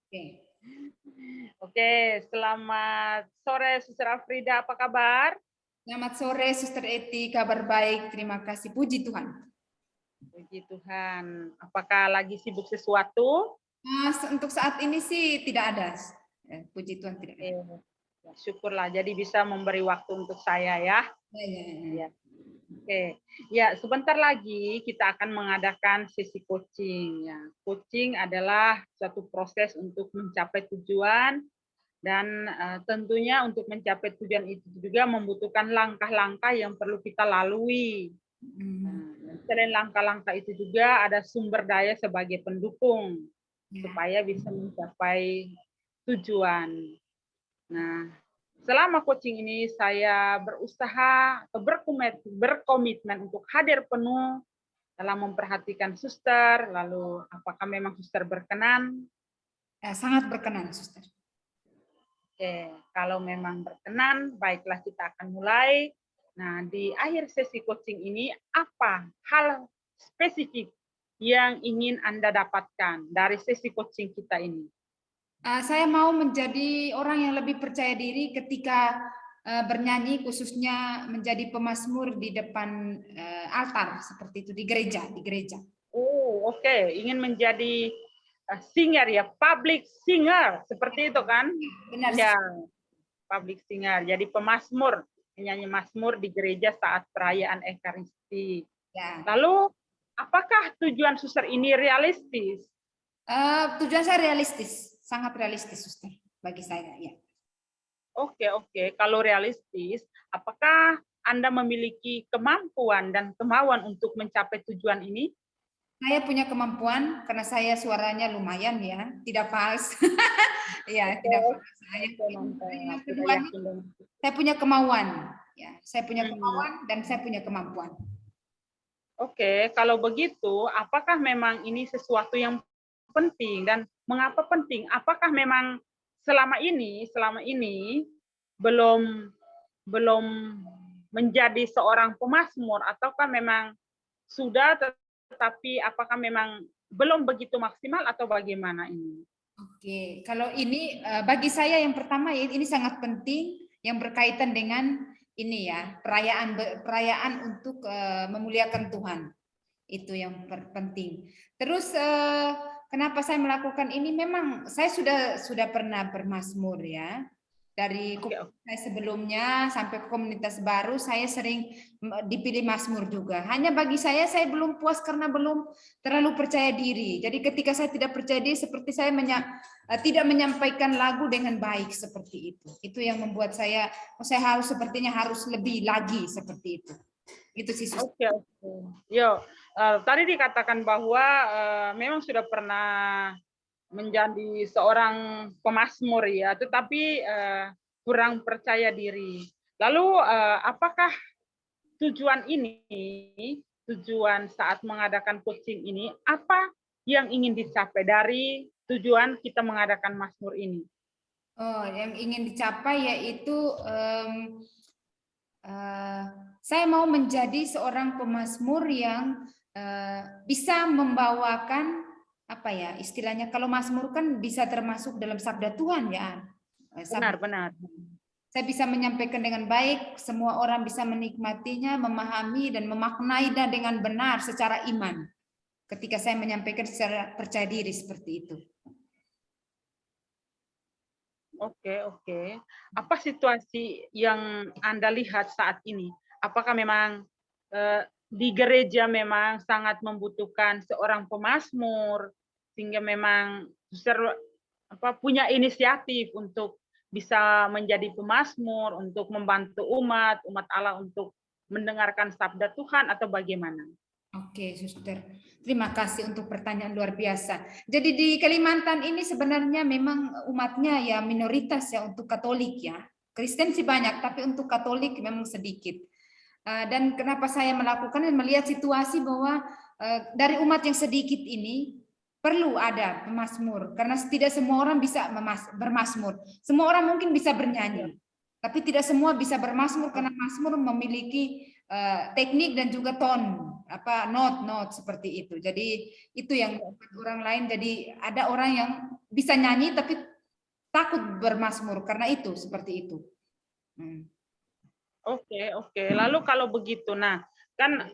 Oke. Oke, selamat sore Suster Afrida, apa kabar? Selamat sore Suster Eti, kabar baik, terima kasih, puji Tuhan. Puji Tuhan. Apakah lagi sibuk sesuatu? Untuk saat ini sih tidak ada, puji Tuhan tidak Oke, ada. ya, syukurlah. Jadi bisa memberi waktu untuk saya ya. Ya, ya, ya. Ya, oke. Ya, sebentar lagi kita akan mengadakan sesi coaching. Ya, coaching adalah suatu proses untuk mencapai tujuan dan tentunya untuk mencapai tujuan itu juga membutuhkan langkah-langkah yang perlu kita lalui. Nah, selain langkah-langkah itu juga ada sumber daya sebagai pendukung Ya. supaya bisa mencapai tujuan. Nah, selama coaching ini saya berusaha atau berkomitmen untuk hadir penuh dalam memperhatikan suster, lalu apakah memang suster berkenan? Sangat berkenan, Suster. Oke, kalau memang berkenan, baiklah kita akan mulai. Nah, di akhir sesi coaching ini, apa hal spesifik yang ingin Anda dapatkan dari sesi coaching kita ini? Saya mau menjadi orang yang lebih percaya diri ketika bernyanyi, khususnya menjadi pemazmur di depan altar seperti itu di gereja. Oh, oke. Ingin menjadi singer ya, public singer, seperti itu kan? Benar, Ya, public singer. Jadi pemazmur, penyanyi mazmur di gereja saat perayaan Ekaristi. ya. Lalu, apakah tujuan suster ini realistis? Tujuan saya realistis, sangat realistis, Suster, bagi saya. Ya. Oke. Kalau realistis, apakah Anda memiliki kemampuan dan kemauan untuk mencapai tujuan ini? Saya punya kemampuan karena saya suaranya lumayan ya, tidak fals. Ya, Oke, tidak fals. oke, mantap. Yang Sudah kedua nih, yakin dengan itu. saya punya kemauan. Ya, saya punya Hmm. kemauan dan saya punya kemampuan. Oke, kalau begitu, apakah memang ini sesuatu yang penting dan mengapa penting? Apakah memang selama ini belum belum menjadi seorang pemazmur ataukah memang sudah tetapi apakah memang belum begitu maksimal atau bagaimana ini? Oke, kalau ini bagi saya yang pertama ya ini sangat penting yang berkaitan dengan ini ya, perayaan untuk memuliakan Tuhan. Itu yang penting. Terus kenapa saya melakukan ini? Memang saya sudah pernah bermazmur ya. Dari Oke, komunitas saya sebelumnya sampai ke komunitas baru, saya sering dipilih mazmur juga. Hanya bagi saya belum puas karena belum terlalu percaya diri. Jadi ketika saya tidak percaya diri, seperti saya tidak menyampaikan lagu dengan baik seperti itu. Itu yang membuat saya, saya sepertinya harus lebih lagi seperti itu. Itu sih. oke. Yo, tadi dikatakan bahwa memang sudah pernah menjadi seorang pemazmur ya, tetapi kurang percaya diri. Lalu apakah tujuan ini, tujuan saat mengadakan coaching ini, apa yang ingin dicapai dari tujuan kita mengadakan mazmur ini? Oh, yang ingin dicapai yaitu saya mau menjadi seorang pemazmur yang bisa membawakan apa ya istilahnya, kalau mazmur kan bisa termasuk dalam sabda Tuhan ya. Benar. Saya bisa menyampaikan dengan baik, semua orang bisa menikmatinya, memahami dan memaknainya dengan benar secara iman. Ketika saya menyampaikan secara percaya diri seperti itu. Oke. Apa situasi yang Anda lihat saat ini? Apakah memang di gereja memang sangat membutuhkan seorang pemazmur sehingga memang punya inisiatif untuk bisa menjadi pemazmur untuk membantu umat Allah untuk mendengarkan sabda Tuhan atau bagaimana? Oke, Suster. Terima kasih untuk pertanyaan luar biasa. Jadi di Kalimantan ini sebenarnya memang umatnya ya minoritas ya untuk Katolik ya. Kristen sih banyak, tapi untuk Katolik memang sedikit. Dan kenapa saya melakukan dan melihat situasi bahwa dari umat yang sedikit ini perlu ada pemazmur karena tidak semua orang bisa bermazmur. Semua orang mungkin bisa bernyanyi, tapi tidak semua bisa bermazmur karena mazmur memiliki teknik dan juga tone not seperti itu. Jadi itu yang orang lain, jadi ada orang yang bisa nyanyi tapi takut bermazmur karena itu seperti itu. Oke. Lalu kalau begitu, nah kan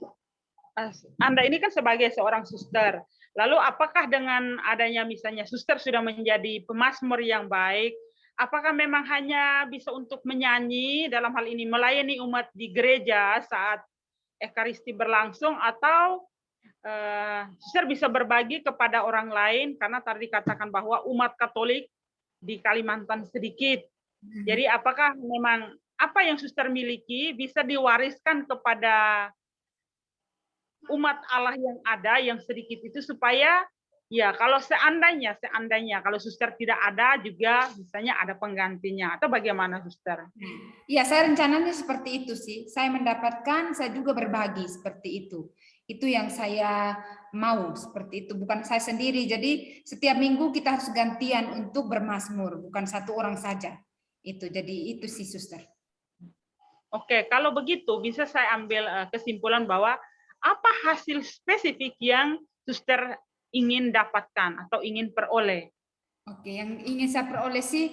Anda ini kan sebagai seorang suster, lalu apakah dengan adanya misalnya suster sudah menjadi pemazmur yang baik, apakah memang hanya bisa untuk menyanyi dalam hal ini melayani umat di gereja saat Ekaristi berlangsung, atau suster bisa berbagi kepada orang lain, karena tadi dikatakan bahwa umat Katolik di Kalimantan sedikit. Jadi apakah memang apa yang suster miliki bisa diwariskan kepada umat Allah yang ada yang sedikit itu, supaya ya kalau seandainya kalau suster tidak ada juga misalnya ada penggantinya, atau bagaimana suster? Ya, saya rencananya seperti itu sih. Saya mendapatkan, saya juga berbagi seperti itu. Itu yang saya mau seperti itu, bukan saya sendiri. Jadi setiap minggu kita harus gantian untuk bermazmur, bukan satu orang saja. Itu jadi itu sih suster. Oke, kalau begitu bisa saya ambil kesimpulan bahwa apa hasil spesifik yang suster ingin dapatkan atau ingin peroleh? Oke, yang ingin saya peroleh sih,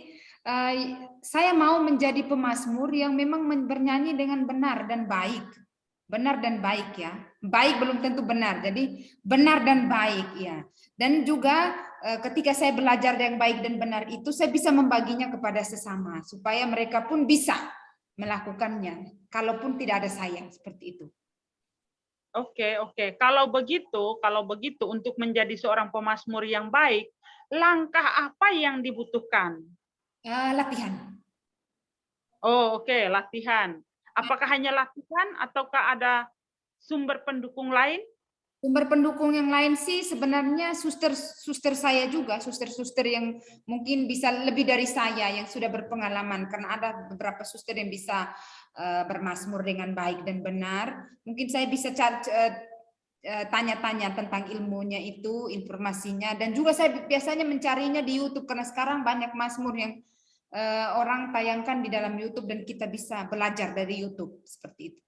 saya mau menjadi pemazmur yang memang bernyanyi dengan benar dan baik. Benar dan baik ya. Baik belum tentu benar, jadi benar dan baik ya. Dan juga ketika saya belajar yang baik dan benar itu, saya bisa membaginya kepada sesama, supaya mereka pun bisa melakukannya, kalaupun tidak ada saya, seperti itu. Oke. Kalau begitu untuk menjadi seorang pemazmur yang baik, langkah apa yang dibutuhkan? Latihan. Oh, oke, latihan. Apakah hanya latihan ataukah ada sumber pendukung lain? Sumber pendukung yang lain sih sebenarnya suster saya juga, suster-suster yang mungkin bisa lebih dari saya yang sudah berpengalaman, karena ada beberapa suster yang bisa bermazmur dengan baik dan benar. Mungkin saya bisa tanya-tanya tentang ilmunya itu, informasinya, dan juga saya biasanya mencarinya di YouTube karena sekarang banyak mazmur yang orang tayangkan di dalam YouTube dan kita bisa belajar dari YouTube seperti itu.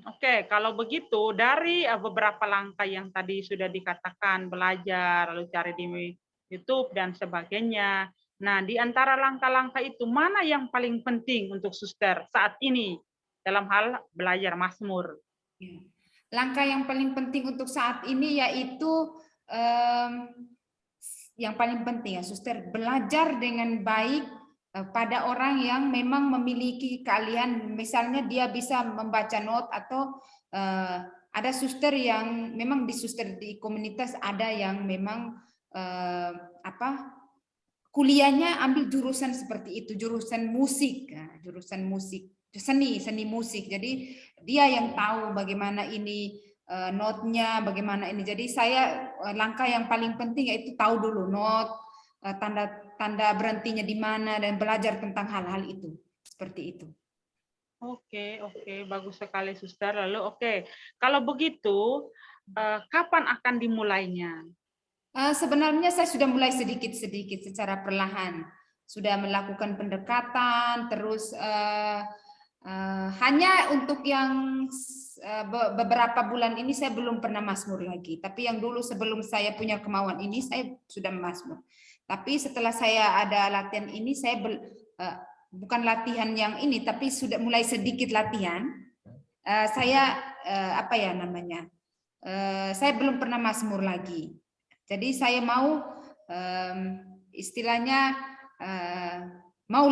Oke, kalau begitu dari beberapa langkah yang tadi sudah dikatakan, belajar, lalu cari di YouTube dan sebagainya. Nah, di antara langkah-langkah itu mana yang paling penting untuk suster saat ini dalam hal belajar mazmur? Langkah yang paling penting untuk saat ini yaitu yang paling penting ya suster, belajar dengan baik pada orang yang memang memiliki keahlian, misalnya dia bisa membaca not, atau ada suster yang memang di suster di komunitas ada yang memang kuliahnya ambil jurusan seperti itu, jurusan musik, jurusan musik, seni musik. Jadi dia yang tahu bagaimana ini notnya, bagaimana ini. Jadi saya langkah yang paling penting yaitu tahu dulu not, tanda berhentinya di mana, dan belajar tentang hal-hal itu, seperti itu. Oke, bagus sekali suster. Lalu kalau begitu kapan akan dimulainya? Sebenarnya saya sudah mulai sedikit-sedikit secara perlahan, sudah melakukan pendekatan, terus hanya untuk yang beberapa bulan ini saya belum pernah mazmur lagi, tapi yang dulu sebelum saya punya kemauan ini saya sudah mazmur. Tapi setelah saya ada latihan ini, saya bukan latihan yang ini, tapi sudah mulai sedikit latihan. Saya saya belum pernah mazmur lagi. Jadi saya mau istilahnya mau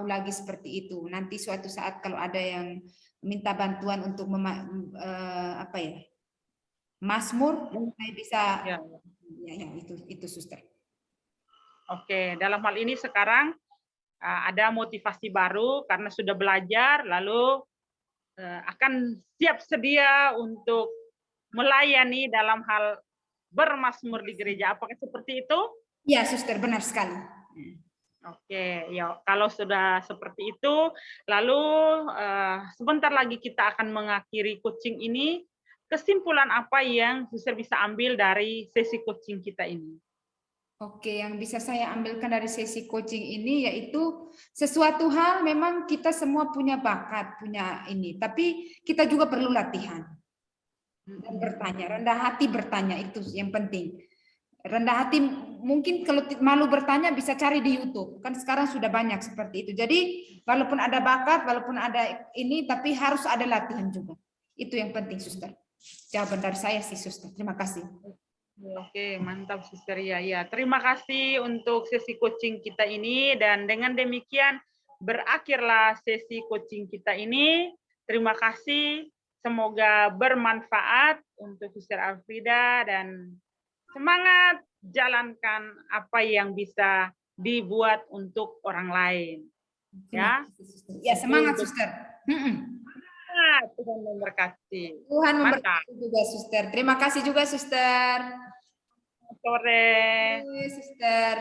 lagi seperti itu. Nanti suatu saat kalau ada yang minta bantuan untuk mazmur, saya bisa ya itu suster. Oke, dalam hal ini sekarang ada motivasi baru karena sudah belajar, lalu akan siap sedia untuk melayani dalam hal bermazmur di gereja. Apakah seperti itu? Ya, suster, benar sekali. Oke, ya kalau sudah seperti itu, lalu sebentar lagi kita akan mengakhiri coaching ini. Kesimpulan apa yang suster bisa ambil dari sesi coaching kita ini? Oke, yang bisa saya ambilkan dari sesi coaching ini yaitu sesuatu hal memang kita semua punya bakat, punya ini, tapi kita juga perlu latihan dan bertanya, rendah hati bertanya, itu yang penting. rendah hati mungkin kalau malu bertanya bisa cari di YouTube. Kan sekarang sudah banyak seperti itu. Jadi walaupun ada bakat, walaupun ada ini, tapi harus ada latihan juga. Itu yang penting, Suster. Jawaban dari saya sih, Suster. Terima kasih. Oke, mantap Suster ya. Ya, terima kasih untuk sesi coaching kita ini, dan dengan demikian berakhirlah sesi coaching kita ini. Terima kasih. Semoga bermanfaat untuk Suster Alfrida, dan semangat jalankan apa yang bisa dibuat untuk orang lain. Ya, ya semangat Suster. Tuhan memberkati. Tuhan memberkati juga Suster. Terima kasih juga Suster. Sore. Suster.